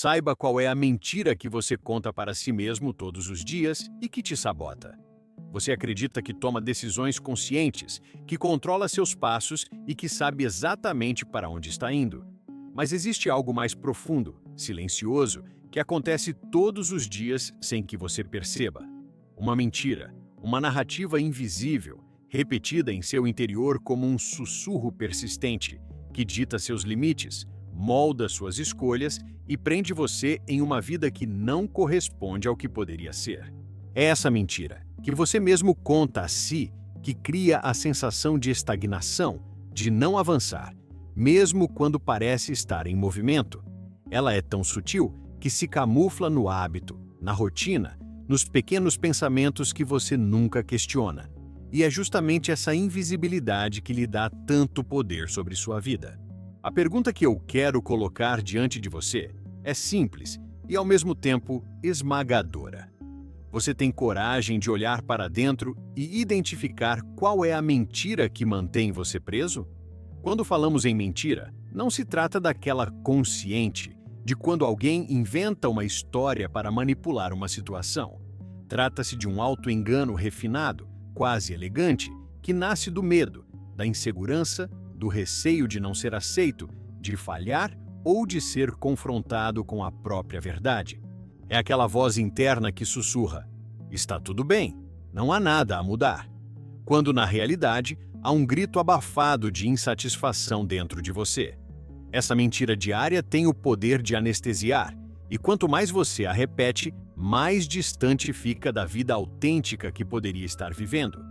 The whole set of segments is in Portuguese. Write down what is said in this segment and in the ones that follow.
Saiba qual é a mentira que você conta para si mesmo todos os dias e que te sabota. Você acredita que toma decisões conscientes, que controla seus passos e que sabe exatamente para onde está indo. Mas existe algo mais profundo, silencioso, que acontece todos os dias sem que você perceba. Uma mentira, uma narrativa invisível, repetida em seu interior como um sussurro persistente, que dita seus limites, molda suas escolhas e prende você em uma vida que não corresponde ao que poderia ser. É essa mentira, que você mesmo conta a si, que cria a sensação de estagnação, de não avançar, mesmo quando parece estar em movimento. Ela é tão sutil que se camufla no hábito, na rotina, nos pequenos pensamentos que você nunca questiona. E é justamente essa invisibilidade que lhe dá tanto poder sobre sua vida. A pergunta que eu quero colocar diante de você é simples e, ao mesmo tempo, esmagadora. Você tem coragem de olhar para dentro e identificar qual é a mentira que mantém você preso? Quando falamos em mentira, não se trata daquela consciente, de quando alguém inventa uma história para manipular uma situação. Trata-se de um auto-engano refinado, quase elegante, que nasce do medo, da insegurança, do receio de não ser aceito, de falhar ou de ser confrontado com a própria verdade. É aquela voz interna que sussurra: está tudo bem, não há nada a mudar. Quando, na realidade, há um grito abafado de insatisfação dentro de você. Essa mentira diária tem o poder de anestesiar, e quanto mais você a repete, mais distante fica da vida autêntica que poderia estar vivendo.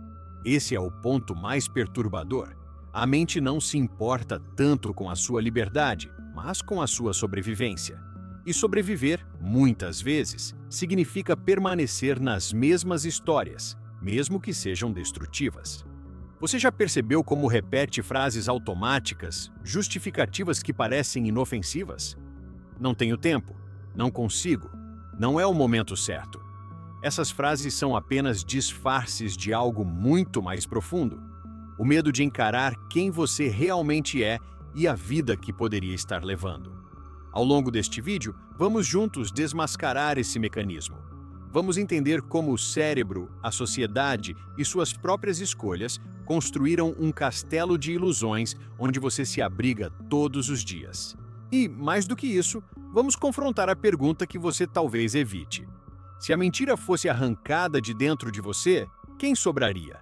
Esse é o ponto mais perturbador. A mente não se importa tanto com a sua liberdade, mas com a sua sobrevivência. E sobreviver, muitas vezes, significa permanecer nas mesmas histórias, mesmo que sejam destrutivas. Você já percebeu como repete frases automáticas, justificativas que parecem inofensivas? Não tenho tempo, não consigo, não é o momento certo. Essas frases são apenas disfarces de algo muito mais profundo. O medo de encarar quem você realmente é e a vida que poderia estar levando. Ao longo deste vídeo, vamos juntos desmascarar esse mecanismo. Vamos entender como o cérebro, a sociedade e suas próprias escolhas construíram um castelo de ilusões onde você se abriga todos os dias. E, mais do que isso, vamos confrontar a pergunta que você talvez evite. Se a mentira fosse arrancada de dentro de você, quem sobraria?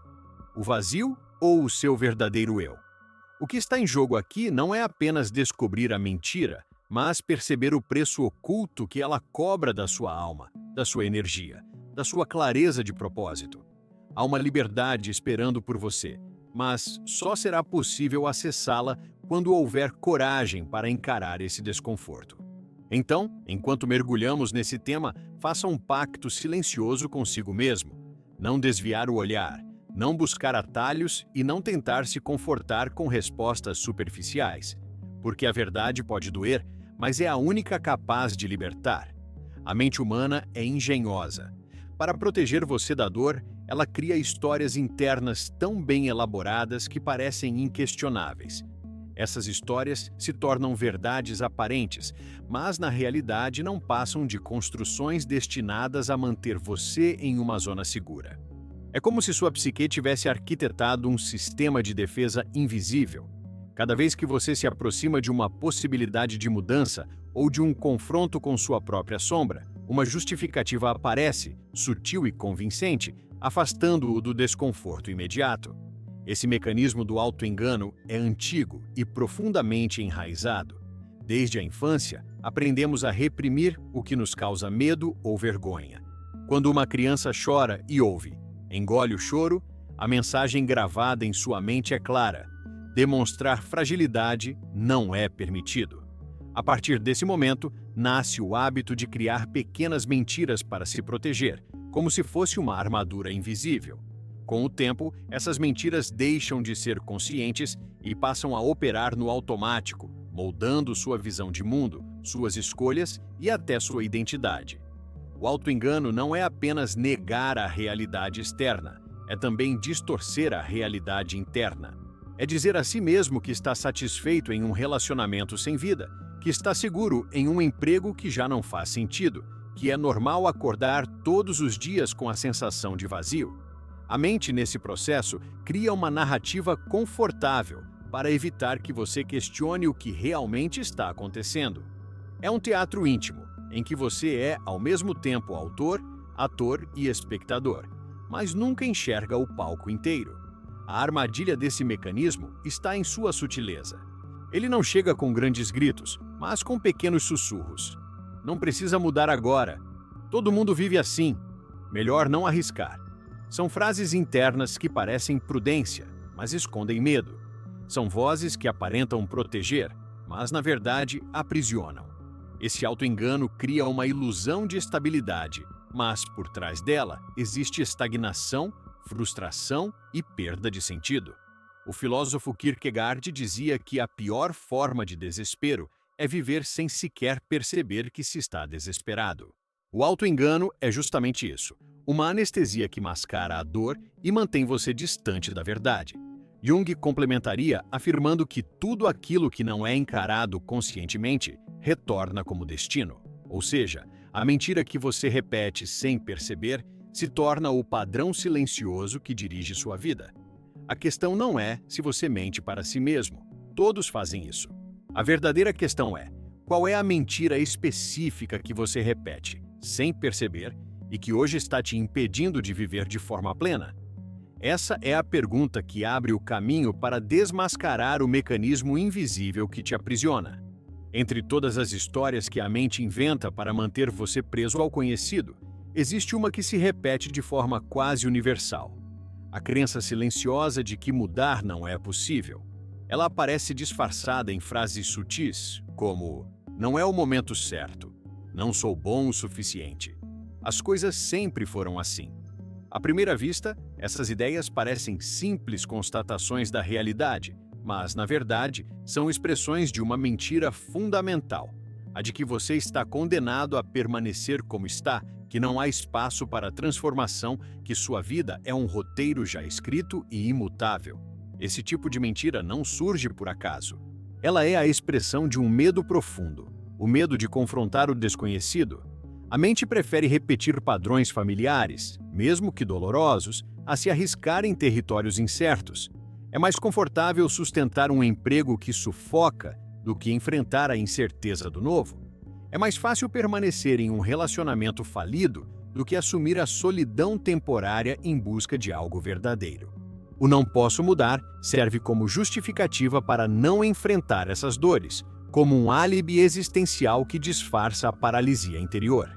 O vazio ou o seu verdadeiro eu? O que está em jogo aqui não é apenas descobrir a mentira, mas perceber o preço oculto que ela cobra da sua alma, da sua energia, da sua clareza de propósito. Há uma liberdade esperando por você, mas só será possível acessá-la quando houver coragem para encarar esse desconforto. Então, enquanto mergulhamos nesse tema, faça um pacto silencioso consigo mesmo. Não desviar o olhar, não buscar atalhos e não tentar se confortar com respostas superficiais. Porque a verdade pode doer, mas é a única capaz de libertar. A mente humana é engenhosa. Para proteger você da dor, ela cria histórias internas tão bem elaboradas que parecem inquestionáveis. Essas histórias se tornam verdades aparentes, mas na realidade não passam de construções destinadas a manter você em uma zona segura. É como se sua psique tivesse arquitetado um sistema de defesa invisível. Cada vez que você se aproxima de uma possibilidade de mudança ou de um confronto com sua própria sombra, uma justificativa aparece, sutil e convincente, afastando-o do desconforto imediato. Esse mecanismo do auto-engano é antigo e profundamente enraizado. Desde a infância, aprendemos a reprimir o que nos causa medo ou vergonha. Quando uma criança chora e ouve, engole o choro, a mensagem gravada em sua mente é clara: demonstrar fragilidade não é permitido. A partir desse momento, nasce o hábito de criar pequenas mentiras para se proteger, como se fosse uma armadura invisível. Com o tempo, essas mentiras deixam de ser conscientes e passam a operar no automático, moldando sua visão de mundo, suas escolhas e até sua identidade. O auto-engano não é apenas negar a realidade externa, é também distorcer a realidade interna. É dizer a si mesmo que está satisfeito em um relacionamento sem vida, que que está seguro em um emprego que já não faz sentido, que é normal acordar todos os dias com a sensação de vazio. A mente, nesse processo, cria uma narrativa confortável para evitar que você questione o que realmente está acontecendo. É um teatro íntimo, em que você é, ao mesmo tempo, autor, ator e espectador, mas nunca enxerga o palco inteiro. A armadilha desse mecanismo está em sua sutileza. Ele não chega com grandes gritos, mas com pequenos sussurros. Não precisa mudar agora. Todo mundo vive assim. Melhor não arriscar. São frases internas que parecem prudência, mas escondem medo. São vozes que aparentam proteger, mas na verdade aprisionam. Esse auto-engano cria uma ilusão de estabilidade, mas por trás dela existe estagnação, frustração e perda de sentido. O filósofo Kierkegaard dizia que a pior forma de desespero é viver sem sequer perceber que se está desesperado. O auto-engano é justamente isso, uma anestesia que mascara a dor e mantém você distante da verdade. Jung complementaria afirmando que tudo aquilo que não é encarado conscientemente retorna como destino. Ou seja, a mentira que você repete sem perceber se torna o padrão silencioso que dirige sua vida. A questão não é se você mente para si mesmo. Todos fazem isso. A verdadeira questão é: qual é a mentira específica que você repete, sem perceber, e que hoje está te impedindo de viver de forma plena? Essa é a pergunta que abre o caminho para desmascarar o mecanismo invisível que te aprisiona. Entre todas as histórias que a mente inventa para manter você preso ao conhecido, existe uma que se repete de forma quase universal. A crença silenciosa de que mudar não é possível. Ela aparece disfarçada em frases sutis, como "não é o momento certo", "não sou bom o suficiente". As coisas sempre foram assim. À primeira vista, essas ideias parecem simples constatações da realidade, mas, na verdade, são expressões de uma mentira fundamental, a de que você está condenado a permanecer como está, que não há espaço para transformação, que sua vida é um roteiro já escrito e imutável. Esse tipo de mentira não surge por acaso. Ela é a expressão de um medo profundo, o medo de confrontar o desconhecido. A mente prefere repetir padrões familiares, mesmo que dolorosos, a se arriscar em territórios incertos. É mais confortável sustentar um emprego que sufoca do que enfrentar a incerteza do novo. É mais fácil permanecer em um relacionamento falido do que assumir a solidão temporária em busca de algo verdadeiro. O "não posso mudar" serve como justificativa para não enfrentar essas dores, como um álibi existencial que disfarça a paralisia interior.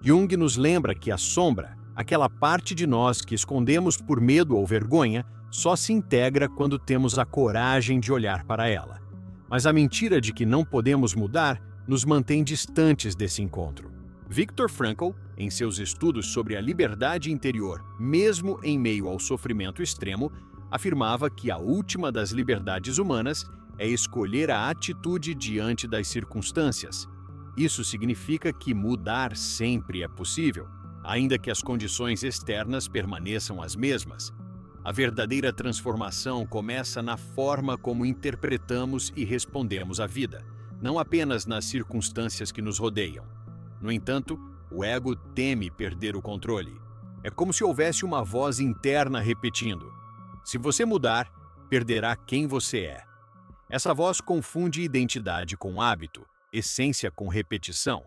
Jung nos lembra que a sombra, aquela parte de nós que escondemos por medo ou vergonha, só se integra quando temos a coragem de olhar para ela. Mas a mentira de que não podemos mudar nos mantém distantes desse encontro. Viktor Frankl, em seus estudos sobre a liberdade interior, mesmo em meio ao sofrimento extremo, afirmava que a última das liberdades humanas é escolher a atitude diante das circunstâncias. Isso significa que mudar sempre é possível, ainda que as condições externas permaneçam as mesmas. A verdadeira transformação começa na forma como interpretamos e respondemos à vida, não apenas nas circunstâncias que nos rodeiam. No entanto, o ego teme perder o controle. É como se houvesse uma voz interna repetindo: se você mudar, perderá quem você é. Essa voz confunde identidade com hábito, essência com repetição.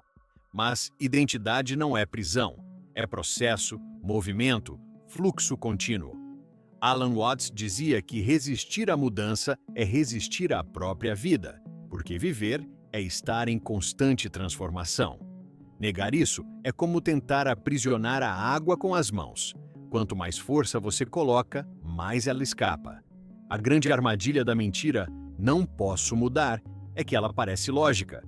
Mas identidade não é prisão, é processo, movimento, fluxo contínuo. Alan Watts dizia que resistir à mudança é resistir à própria vida, porque viver é estar em constante transformação. Negar isso é como tentar aprisionar a água com as mãos. Quanto mais força você coloca, mais ela escapa. A grande armadilha da mentira "não posso mudar" é que ela parece lógica.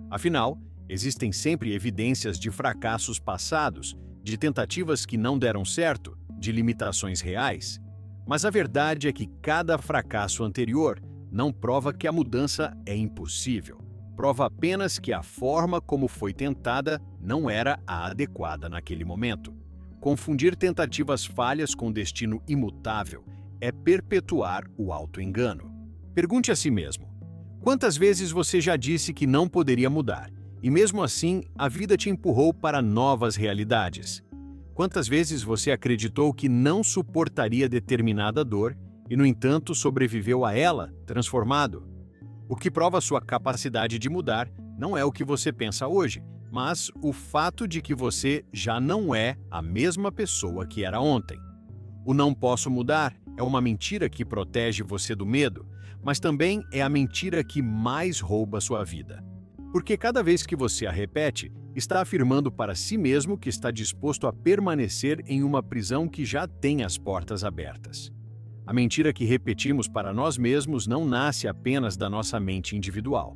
Afinal, existem sempre evidências de fracassos passados, de tentativas que não deram certo, de limitações reais. Mas a verdade é que cada fracasso anterior não prova que a mudança é impossível. Prova apenas que a forma como foi tentada não era a adequada naquele momento. Confundir tentativas falhas com destino imutável é perpetuar o auto-engano. Pergunte a si mesmo: Quantas vezes você já disse que não poderia mudar, e mesmo assim a vida te empurrou para novas realidades? Quantas vezes você acreditou que não suportaria determinada dor e, no entanto, sobreviveu a ela, transformado? O que prova sua capacidade de mudar não é o que você pensa hoje, mas o fato de que você já não é a mesma pessoa que era ontem. O não posso mudar é uma mentira que protege você do medo, mas também é a mentira que mais rouba sua vida. Porque cada vez que você a repete, está afirmando para si mesmo que está disposto a permanecer em uma prisão que já tem as portas abertas. A mentira que repetimos para nós mesmos não nasce apenas da nossa mente individual.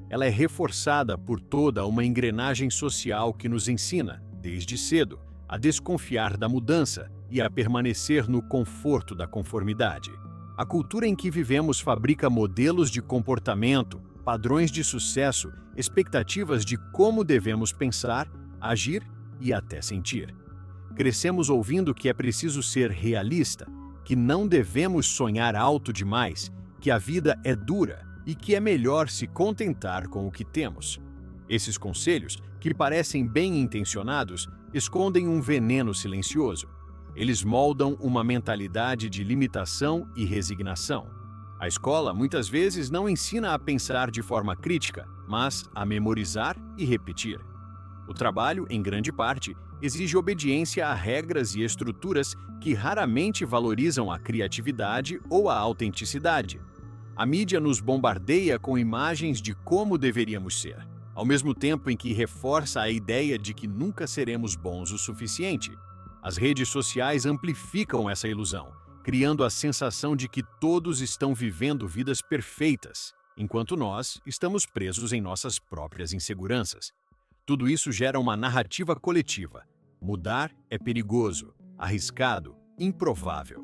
Ela é reforçada por toda uma engrenagem social que nos ensina, desde cedo, a desconfiar da mudança e a permanecer no conforto da conformidade. A cultura em que vivemos fabrica modelos de comportamento, padrões de sucesso, expectativas de como devemos pensar, agir e até sentir. Crescemos ouvindo que é preciso ser realista, que não devemos sonhar alto demais, que a vida é dura e que é melhor se contentar com o que temos. Esses conselhos, que parecem bem intencionados, escondem um veneno silencioso. Eles moldam uma mentalidade de limitação e resignação. A escola muitas vezes não ensina a pensar de forma crítica, mas a memorizar e repetir. O trabalho, em grande parte, exige obediência a regras e estruturas que raramente valorizam a criatividade ou a autenticidade. A mídia nos bombardeia com imagens de como deveríamos ser, ao mesmo tempo em que reforça a ideia de que nunca seremos bons o suficiente. As redes sociais amplificam essa ilusão, criando a sensação de que todos estão vivendo vidas perfeitas, enquanto nós estamos presos em nossas próprias inseguranças. Tudo isso gera uma narrativa coletiva. Mudar é perigoso, arriscado, improvável.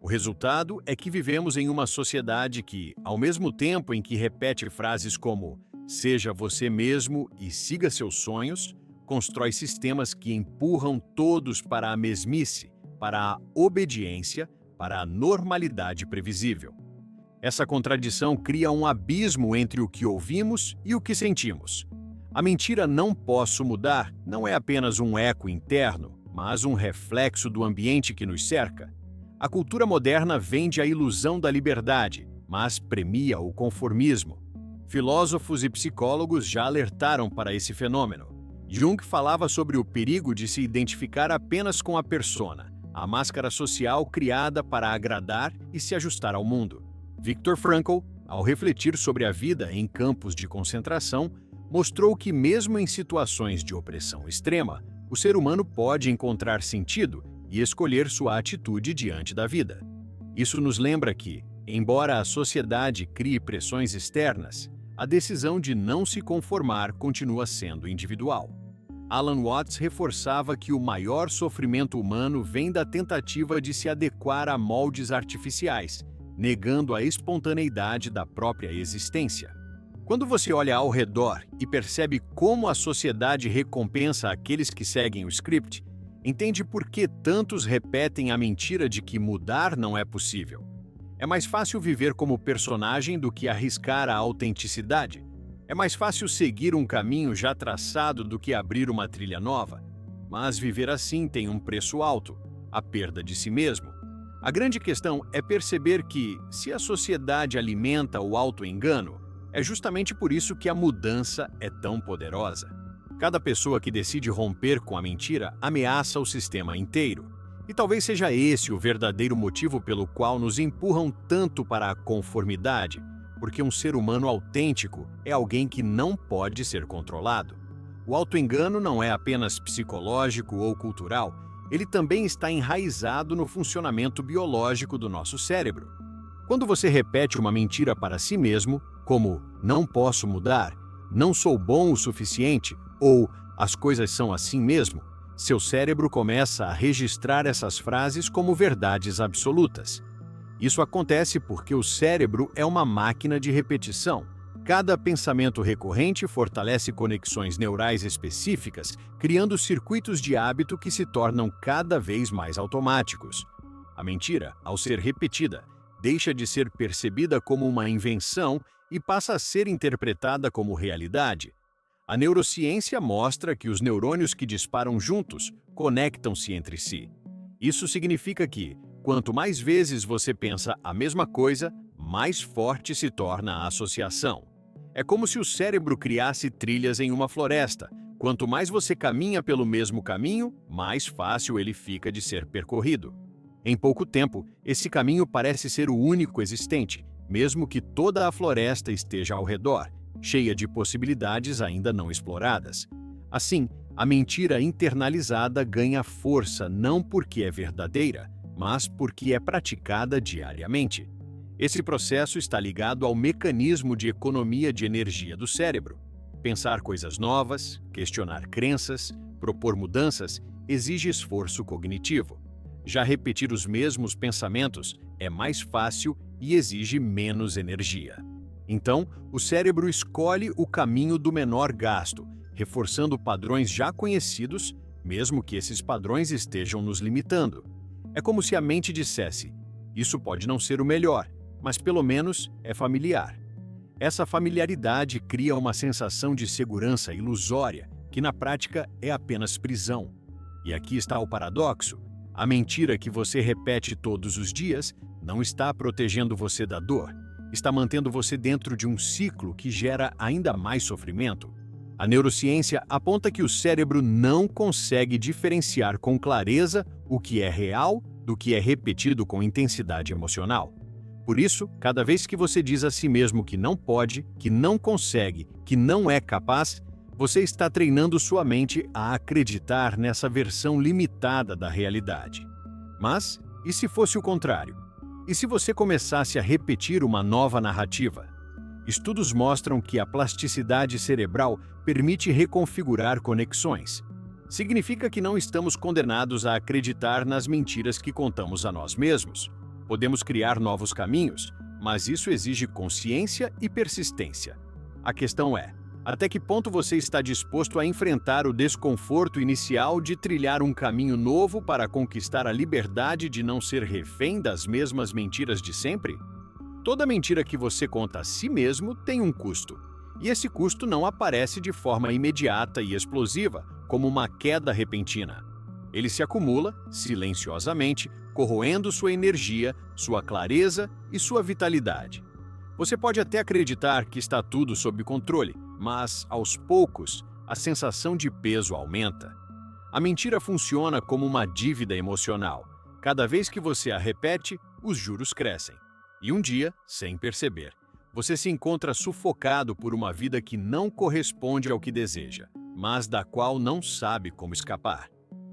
O resultado é que vivemos em uma sociedade que, ao mesmo tempo em que repete frases como "seja você mesmo e siga seus sonhos", constrói sistemas que empurram todos para a mesmice, para a obediência, para a normalidade previsível. Essa contradição cria um abismo entre o que ouvimos e o que sentimos. A mentira "não posso mudar" não é apenas um eco interno, mas um reflexo do ambiente que nos cerca. A cultura moderna vende a ilusão da liberdade, mas premia o conformismo. Filósofos e psicólogos já alertaram para esse fenômeno. Jung falava sobre o perigo de se identificar apenas com a persona, a máscara social criada para agradar e se ajustar ao mundo. Viktor Frankl, ao refletir sobre a vida em campos de concentração, mostrou que mesmo em situações de opressão extrema, o ser humano pode encontrar sentido e escolher sua atitude diante da vida. Isso nos lembra que, embora a sociedade crie pressões externas, a decisão de não se conformar continua sendo individual. Alan Watts reforçava que o maior sofrimento humano vem da tentativa de se adequar a moldes artificiais, negando a espontaneidade da própria existência. Quando você olha ao redor e percebe como a sociedade recompensa aqueles que seguem o script, entende por que tantos repetem a mentira de que mudar não é possível. É mais fácil viver como personagem do que arriscar a autenticidade. É mais fácil seguir um caminho já traçado do que abrir uma trilha nova. Mas viver assim tem um preço alto, a perda de si mesmo. A grande questão é perceber que, se a sociedade alimenta o auto-engano, é justamente por isso que a mudança é tão poderosa. Cada pessoa que decide romper com a mentira ameaça o sistema inteiro. E talvez seja esse o verdadeiro motivo pelo qual nos empurram tanto para a conformidade, porque um ser humano autêntico é alguém que não pode ser controlado. O auto-engano não é apenas psicológico ou cultural, ele também está enraizado no funcionamento biológico do nosso cérebro. Quando você repete uma mentira para si mesmo, como "não posso mudar", "não sou bom o suficiente" ou "as coisas são assim mesmo", seu cérebro começa a registrar essas frases como verdades absolutas. Isso acontece porque o cérebro é uma máquina de repetição. Cada pensamento recorrente fortalece conexões neurais específicas, criando circuitos de hábito que se tornam cada vez mais automáticos. A mentira, ao ser repetida, deixa de ser percebida como uma invenção e passa a ser interpretada como realidade. A neurociência mostra que os neurônios que disparam juntos conectam-se entre si. Isso significa que, quanto mais vezes você pensa a mesma coisa, mais forte se torna a associação. É como se o cérebro criasse trilhas em uma floresta. Quanto mais você caminha pelo mesmo caminho, mais fácil ele fica de ser percorrido. Em pouco tempo, esse caminho parece ser o único existente, mesmo que toda a floresta esteja ao redor, cheia de possibilidades ainda não exploradas. Assim, a mentira internalizada ganha força não porque é verdadeira, mas porque é praticada diariamente. Esse processo está ligado ao mecanismo de economia de energia do cérebro. Pensar coisas novas, questionar crenças, propor mudanças, exige esforço cognitivo. Já repetir os mesmos pensamentos é mais fácil e exige menos energia. Então, o cérebro escolhe o caminho do menor gasto, reforçando padrões já conhecidos, mesmo que esses padrões estejam nos limitando. É como se a mente dissesse: isso pode não ser o melhor, mas pelo menos é familiar. Essa familiaridade cria uma sensação de segurança ilusória, que na prática é apenas prisão. E aqui está o paradoxo: a mentira que você repete todos os dias não está protegendo você da dor, está mantendo você dentro de um ciclo que gera ainda mais sofrimento. A neurociência aponta que o cérebro não consegue diferenciar com clareza o que é real do que é repetido com intensidade emocional. Por isso, cada vez que você diz a si mesmo que não pode, que não consegue, que não é capaz, você está treinando sua mente a acreditar nessa versão limitada da realidade. Mas, e se fosse o contrário? E se você começasse a repetir uma nova narrativa? Estudos mostram que a plasticidade cerebral permite reconfigurar conexões. Significa que não estamos condenados a acreditar nas mentiras que contamos a nós mesmos. Podemos criar novos caminhos, mas isso exige consciência e persistência. A questão é: até que ponto você está disposto a enfrentar o desconforto inicial de trilhar um caminho novo para conquistar a liberdade de não ser refém das mesmas mentiras de sempre? Toda mentira que você conta a si mesmo tem um custo, e esse custo não aparece de forma imediata e explosiva, como uma queda repentina. Ele se acumula, silenciosamente, corroendo sua energia, sua clareza e sua vitalidade. Você pode até acreditar que está tudo sob controle, mas, aos poucos, a sensação de peso aumenta. A mentira funciona como uma dívida emocional. Cada vez que você a repete, os juros crescem. E um dia, sem perceber, você se encontra sufocado por uma vida que não corresponde ao que deseja, mas da qual não sabe como escapar.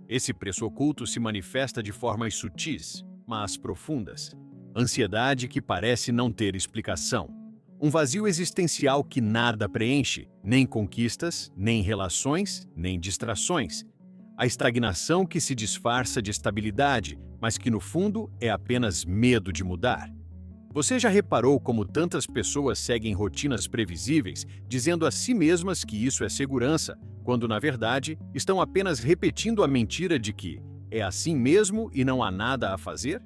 Esse preço oculto se manifesta de formas sutis, mas profundas. Ansiedade que parece não ter explicação. Um vazio existencial que nada preenche, nem conquistas, nem relações, nem distrações. A estagnação que se disfarça de estabilidade, mas que no fundo é apenas medo de mudar. Você já reparou como tantas pessoas seguem rotinas previsíveis, dizendo a si mesmas que isso é segurança, quando na verdade estão apenas repetindo a mentira de que é assim mesmo e não há nada a fazer?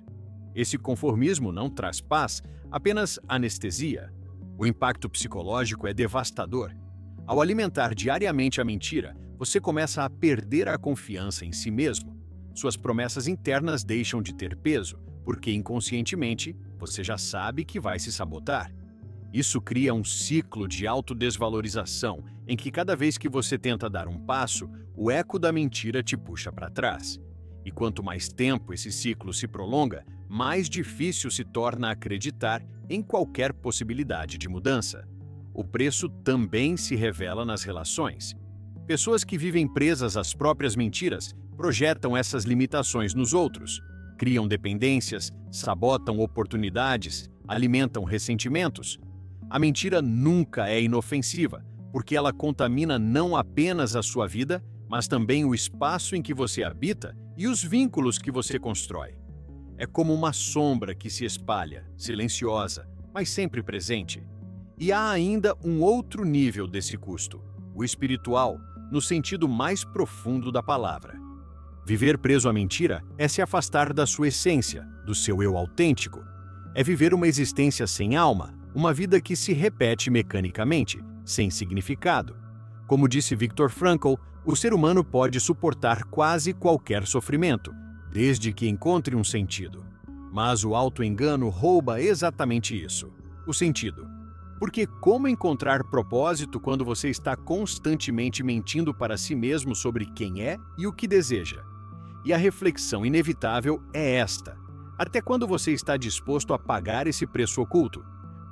Esse conformismo não traz paz, apenas anestesia. O impacto psicológico é devastador. Ao alimentar diariamente a mentira, você começa a perder a confiança em si mesmo. Suas promessas internas deixam de ter peso, porque inconscientemente você já sabe que vai se sabotar. Isso cria um ciclo de autodesvalorização, em que cada vez que você tenta dar um passo, o eco da mentira te puxa para trás. E quanto mais tempo esse ciclo se prolonga, mais difícil se torna acreditar em qualquer possibilidade de mudança. O preço também se revela nas relações. Pessoas que vivem presas às próprias mentiras projetam essas limitações nos outros, criam dependências, sabotam oportunidades, alimentam ressentimentos. A mentira nunca é inofensiva, porque ela contamina não apenas a sua vida, mas também o espaço em que você habita e os vínculos que você constrói. É como uma sombra que se espalha, silenciosa, mas sempre presente. E há ainda um outro nível desse custo, o espiritual, no sentido mais profundo da palavra. Viver preso à mentira é se afastar da sua essência, do seu eu autêntico. É viver uma existência sem alma, Uma vida que se repete mecanicamente, sem significado. Como disse Viktor Frankl, o ser humano pode suportar quase qualquer sofrimento, desde que encontre um sentido. Mas o auto-engano rouba exatamente isso, o sentido. Porque como encontrar propósito quando você está constantemente mentindo para si mesmo sobre quem é e o que deseja? E a reflexão inevitável é esta: até quando você está disposto a pagar esse preço oculto?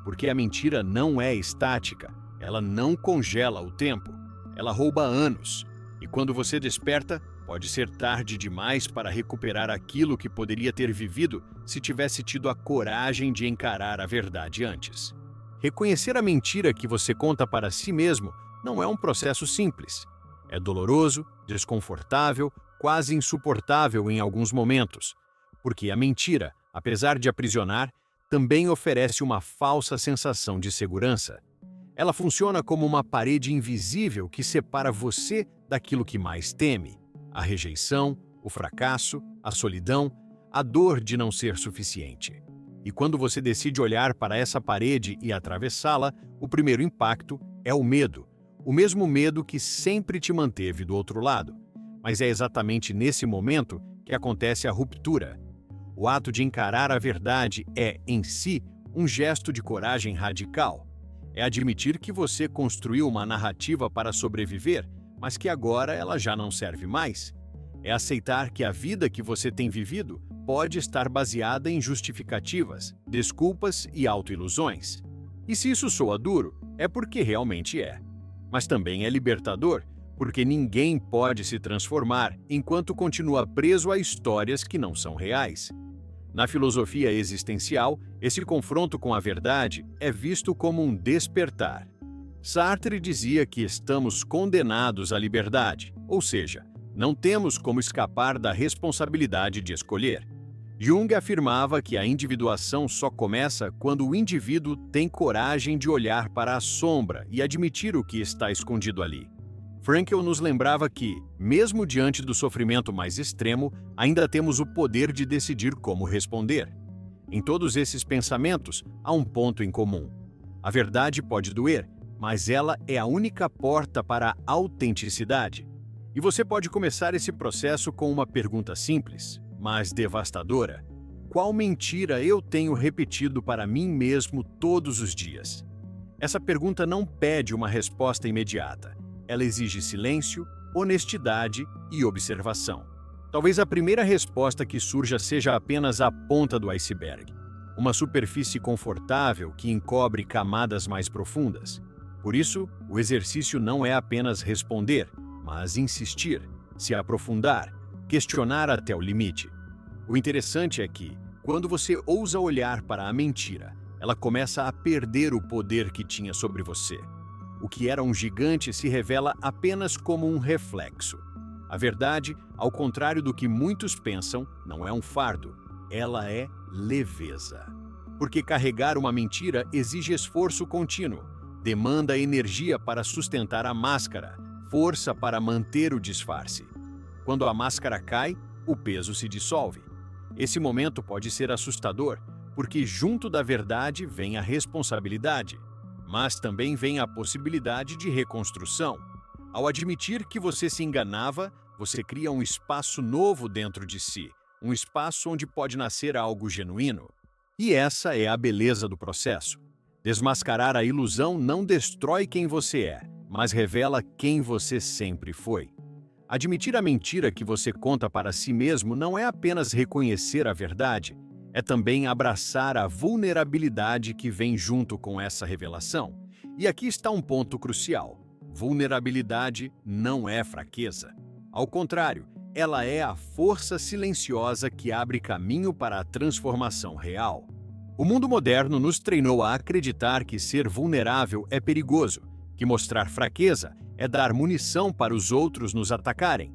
Porque a mentira não é estática, ela não congela o tempo, ela rouba anos. E quando você desperta, pode ser tarde demais para recuperar aquilo que poderia ter vivido se tivesse tido a coragem de encarar a verdade antes. Reconhecer a mentira que você conta para si mesmo não é um processo simples. É doloroso, desconfortável, quase insuportável em alguns momentos, porque a mentira, apesar de aprisionar, também oferece uma falsa sensação de segurança. Ela funciona como uma parede invisível que separa você daquilo que mais teme: a rejeição, o fracasso, a solidão, a dor de não ser suficiente. E quando você decide olhar para essa parede e atravessá-la, o primeiro impacto é o medo. O mesmo medo que sempre te manteve do outro lado. Mas é exatamente nesse momento que acontece a ruptura. O ato de encarar a verdade é, em si, um gesto de coragem radical. É admitir que você construiu uma narrativa para sobreviver, mas que agora ela já não serve mais. É aceitar que a vida que você tem vivido pode estar baseada em justificativas, desculpas e autoilusões. E se isso soa duro, é porque realmente é. Mas também é libertador, porque ninguém pode se transformar enquanto continua preso a histórias que não são reais. Na filosofia existencial, esse confronto com a verdade é visto como um despertar. Sartre dizia que estamos condenados à liberdade, ou seja, não temos como escapar da responsabilidade de escolher. Jung afirmava que a individuação só começa quando o indivíduo tem coragem de olhar para a sombra e admitir o que está escondido ali. Frankl nos lembrava que, mesmo diante do sofrimento mais extremo, ainda temos o poder de decidir como responder. Em todos esses pensamentos, há um ponto em comum. A verdade pode doer, mas ela é a única porta para a autenticidade. E você pode começar esse processo com uma pergunta simples, mas devastadora: qual mentira eu tenho repetido para mim mesmo todos os dias? Essa pergunta não pede uma resposta imediata. Ela exige silêncio, honestidade e observação. Talvez a primeira resposta que surja seja apenas a ponta do iceberg, uma superfície confortável que encobre camadas mais profundas. Por isso, o exercício não é apenas responder, mas insistir, se aprofundar, questionar até o limite. O interessante é que, quando você ousa olhar para a mentira, ela começa a perder o poder que tinha sobre você. O que era um gigante se revela apenas como um reflexo. A verdade, ao contrário do que muitos pensam, não é um fardo, ela é leveza. Porque carregar uma mentira exige esforço contínuo, demanda energia para sustentar a máscara, força para manter o disfarce. Quando a máscara cai, o peso se dissolve. Esse momento pode ser assustador, porque junto da verdade vem a responsabilidade, mas também vem a possibilidade de reconstrução. Ao admitir que você se enganava, você cria um espaço novo dentro de si, um espaço onde pode nascer algo genuíno. E essa é a beleza do processo. Desmascarar a ilusão não destrói quem você é, mas revela quem você sempre foi. Admitir a mentira que você conta para si mesmo não é apenas reconhecer a verdade, é também abraçar a vulnerabilidade que vem junto com essa revelação. E aqui está um ponto crucial: vulnerabilidade não é fraqueza. Ao contrário, ela é a força silenciosa que abre caminho para a transformação real. O mundo moderno nos treinou a acreditar que ser vulnerável é perigoso, que mostrar fraqueza é dar munição para os outros nos atacarem.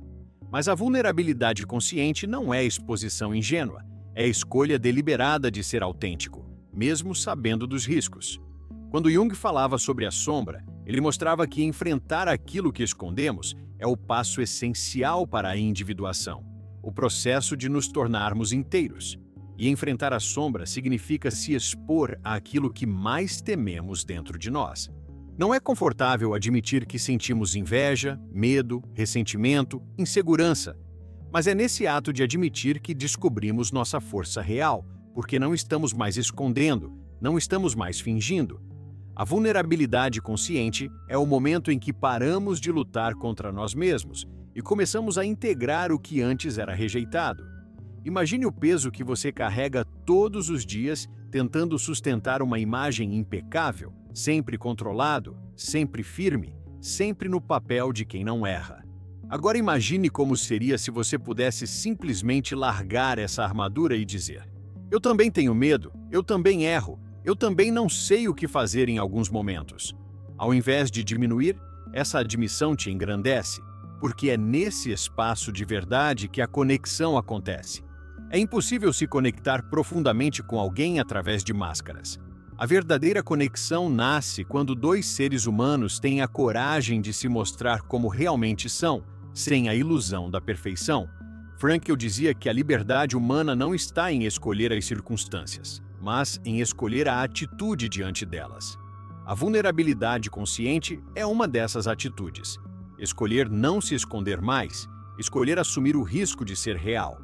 Mas a vulnerabilidade consciente não é exposição ingênua, é escolha deliberada de ser autêntico, mesmo sabendo dos riscos. Quando Jung falava sobre a sombra, ele mostrava que enfrentar aquilo que escondemos é o passo essencial para a individuação, o processo de nos tornarmos inteiros. E enfrentar a sombra significa se expor àquilo que mais tememos dentro de nós. Não é confortável admitir que sentimos inveja, medo, ressentimento, insegurança, mas é nesse ato de admitir que descobrimos nossa força real, porque não estamos mais escondendo, não estamos mais fingindo. A vulnerabilidade consciente é o momento em que paramos de lutar contra nós mesmos e começamos a integrar o que antes era rejeitado. Imagine o peso que você carrega todos os dias tentando sustentar uma imagem impecável, sempre controlado, sempre firme, sempre no papel de quem não erra. Agora imagine como seria se você pudesse simplesmente largar essa armadura e dizer: eu também tenho medo, eu também erro, eu também não sei o que fazer em alguns momentos. Ao invés de diminuir, essa admissão te engrandece, porque é nesse espaço de verdade que a conexão acontece. É impossível se conectar profundamente com alguém através de máscaras. A verdadeira conexão nasce quando dois seres humanos têm a coragem de se mostrar como realmente são, sem a ilusão da perfeição. Frankl dizia que a liberdade humana não está em escolher as circunstâncias, mas em escolher a atitude diante delas. A vulnerabilidade consciente é uma dessas atitudes. Escolher não se esconder mais, escolher assumir o risco de ser real.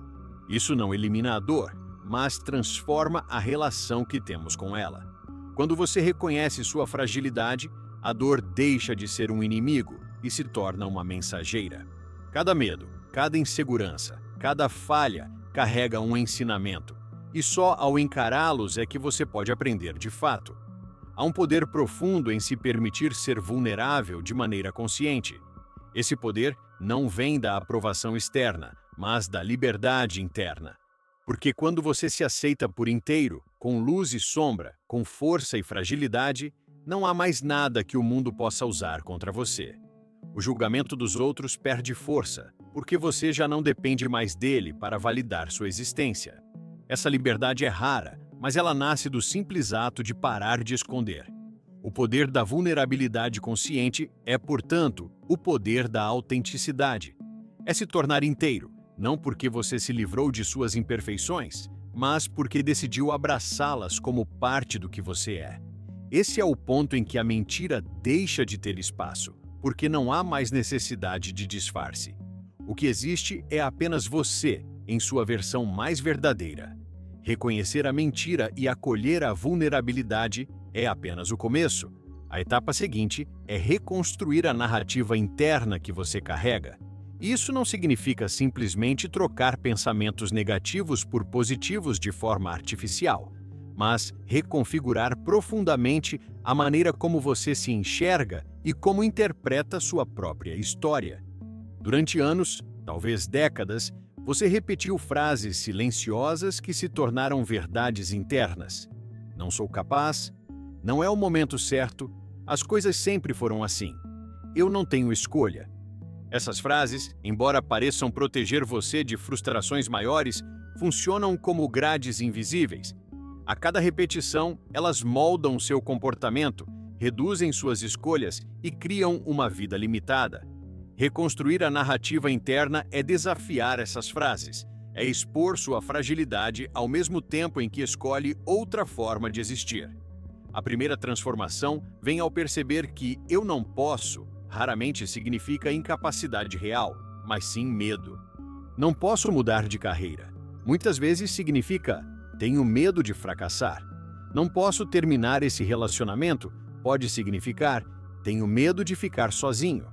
Isso não elimina a dor, mas transforma a relação que temos com ela. Quando você reconhece sua fragilidade, a dor deixa de ser um inimigo e se torna uma mensageira. Cada medo, cada insegurança, cada falha carrega um ensinamento, e só ao encará-los é que você pode aprender de fato. Há um poder profundo em se permitir ser vulnerável de maneira consciente. Esse poder não vem da aprovação externa, mas da liberdade interna. Porque quando você se aceita por inteiro, com luz e sombra, com força e fragilidade, não há mais nada que o mundo possa usar contra você. O julgamento dos outros perde força, porque você já não depende mais dele para validar sua existência. Essa liberdade é rara, mas ela nasce do simples ato de parar de esconder. O poder da vulnerabilidade consciente é, portanto, o poder da autenticidade. É se tornar inteiro, não porque você se livrou de suas imperfeições, mas porque decidiu abraçá-las como parte do que você é. Esse é o ponto em que a mentira deixa de ter espaço, porque não há mais necessidade de disfarce. O que existe é apenas você, em sua versão mais verdadeira. Reconhecer a mentira e acolher a vulnerabilidade é apenas o começo. A etapa seguinte é reconstruir a narrativa interna que você carrega. Isso não significa simplesmente trocar pensamentos negativos por positivos de forma artificial, mas reconfigurar profundamente a maneira como você se enxerga e como interpreta sua própria história. Durante anos, talvez décadas, você repetiu frases silenciosas que se tornaram verdades internas. Não sou capaz, não é o momento certo, as coisas sempre foram assim. Eu não tenho escolha. Essas frases, embora pareçam proteger você de frustrações maiores, funcionam como grades invisíveis. A cada repetição, elas moldam seu comportamento, reduzem suas escolhas e criam uma vida limitada. Reconstruir a narrativa interna é desafiar essas frases, é expor sua fragilidade ao mesmo tempo em que escolhe outra forma de existir. A primeira transformação vem ao perceber que eu não posso raramente significa incapacidade real, mas sim medo. Não posso mudar de carreira. Muitas vezes significa tenho medo de fracassar. Não posso terminar esse relacionamento pode significar tenho medo de ficar sozinho.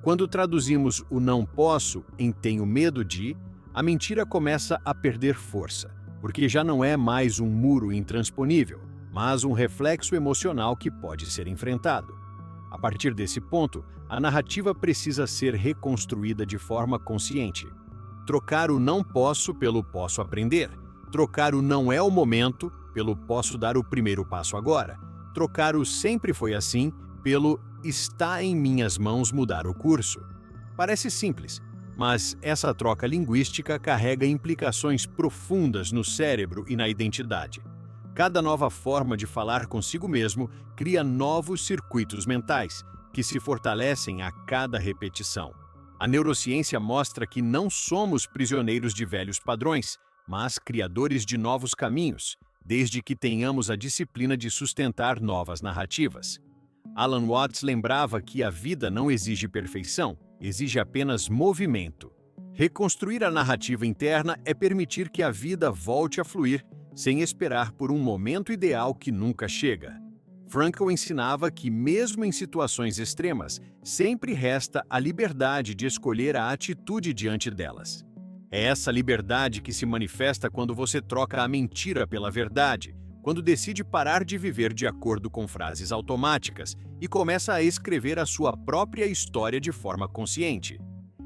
Quando traduzimos o não posso em tenho medo de, a mentira começa a perder força, porque já não é mais um muro intransponível, mas um reflexo emocional que pode ser enfrentado. A partir desse ponto, a narrativa precisa ser reconstruída de forma consciente. Trocar o não posso pelo posso aprender. Trocar o não é o momento pelo posso dar o primeiro passo agora. Trocar o sempre foi assim pelo está em minhas mãos mudar o curso. Parece simples, mas essa troca linguística carrega implicações profundas no cérebro e na identidade. Cada nova forma de falar consigo mesmo cria novos circuitos mentais, que se fortalecem a cada repetição. A neurociência mostra que não somos prisioneiros de velhos padrões, mas criadores de novos caminhos, desde que tenhamos a disciplina de sustentar novas narrativas. Alan Watts lembrava que a vida não exige perfeição, exige apenas movimento. Reconstruir a narrativa interna é permitir que a vida volte a fluir, sem esperar por um momento ideal que nunca chega. Frankl ensinava que, mesmo em situações extremas, sempre resta a liberdade de escolher a atitude diante delas. É essa liberdade que se manifesta quando você troca a mentira pela verdade, quando decide parar de viver de acordo com frases automáticas e começa a escrever a sua própria história de forma consciente.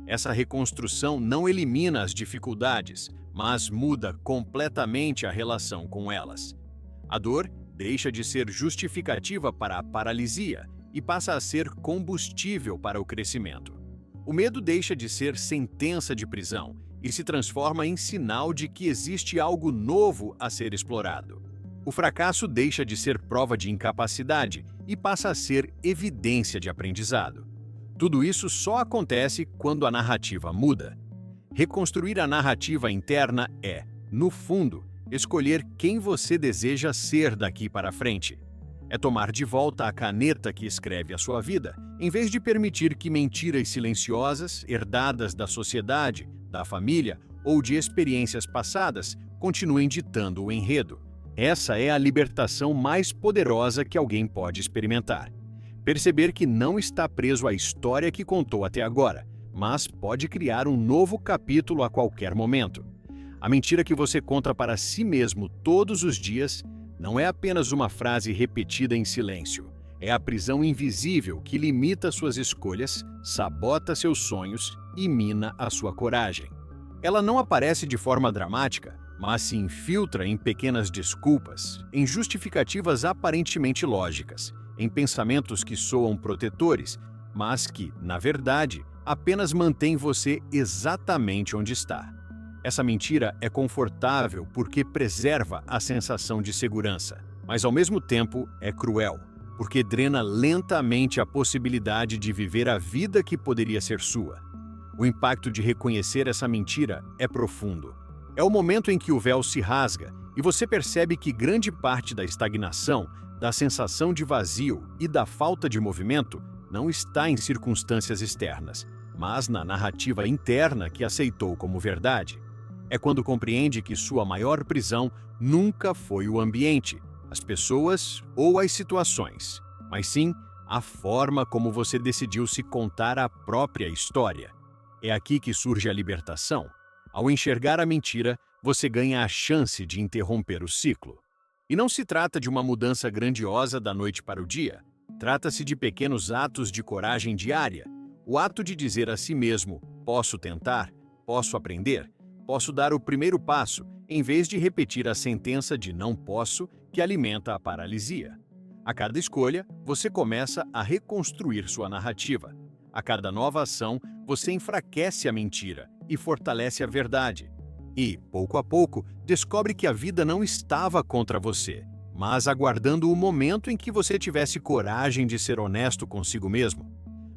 Essa reconstrução não elimina as dificuldades, mas muda completamente a relação com elas. A dor deixa de ser justificativa para a paralisia e passa a ser combustível para o crescimento. O medo deixa de ser sentença de prisão e se transforma em sinal de que existe algo novo a ser explorado. O fracasso deixa de ser prova de incapacidade e passa a ser evidência de aprendizado. Tudo isso só acontece quando a narrativa muda. Reconstruir a narrativa interna é, no fundo, escolher quem você deseja ser daqui para frente. É tomar de volta a caneta que escreve a sua vida, em vez de permitir que mentiras silenciosas, herdadas da sociedade, da família ou de experiências passadas, continuem ditando o enredo. Essa é a libertação mais poderosa que alguém pode experimentar. Perceber que não está preso à história que contou até agora, mas pode criar um novo capítulo a qualquer momento. A mentira que você conta para si mesmo todos os dias não é apenas uma frase repetida em silêncio. É a prisão invisível que limita suas escolhas, sabota seus sonhos e mina a sua coragem. Ela não aparece de forma dramática, mas se infiltra em pequenas desculpas, em justificativas aparentemente lógicas, em pensamentos que soam protetores, mas que, na verdade, apenas mantêm você exatamente onde está. Essa mentira é confortável porque preserva a sensação de segurança, mas ao mesmo tempo é cruel, porque drena lentamente a possibilidade de viver a vida que poderia ser sua. O impacto de reconhecer essa mentira é profundo. É o momento em que o véu se rasga e você percebe que grande parte da estagnação, da sensação de vazio e da falta de movimento não está em circunstâncias externas, mas na narrativa interna que aceitou como verdade. É quando compreende que sua maior prisão nunca foi o ambiente, as pessoas ou as situações, mas sim a forma como você decidiu se contar a própria história. É aqui que surge a libertação. Ao enxergar a mentira, você ganha a chance de interromper o ciclo. E não se trata de uma mudança grandiosa da noite para o dia. Trata-se de pequenos atos de coragem diária. O ato de dizer a si mesmo, posso tentar, posso aprender, posso dar o primeiro passo, em vez de repetir a sentença de não posso, que alimenta a paralisia. A cada escolha, você começa a reconstruir sua narrativa. A cada nova ação, você enfraquece a mentira e fortalece a verdade. E, pouco a pouco, descobre que a vida não estava contra você, mas aguardando o momento em que você tivesse coragem de ser honesto consigo mesmo.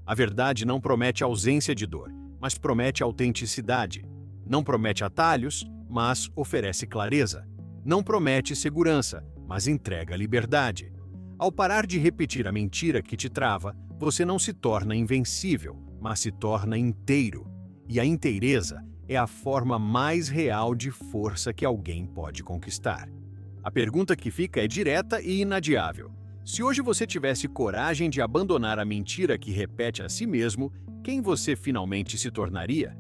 A verdade não promete ausência de dor, mas promete autenticidade. Não promete atalhos, mas oferece clareza. Não promete segurança, mas entrega liberdade. Ao parar de repetir a mentira que te trava, você não se torna invencível, mas se torna inteiro. E a inteireza é a forma mais real de força que alguém pode conquistar. A pergunta que fica é direta e inadiável. Se hoje você tivesse coragem de abandonar a mentira que repete a si mesmo, quem você finalmente se tornaria?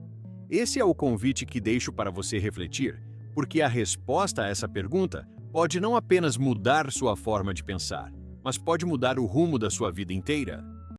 Esse é o convite que deixo para você refletir, porque a resposta a essa pergunta pode não apenas mudar sua forma de pensar, mas pode mudar o rumo da sua vida inteira.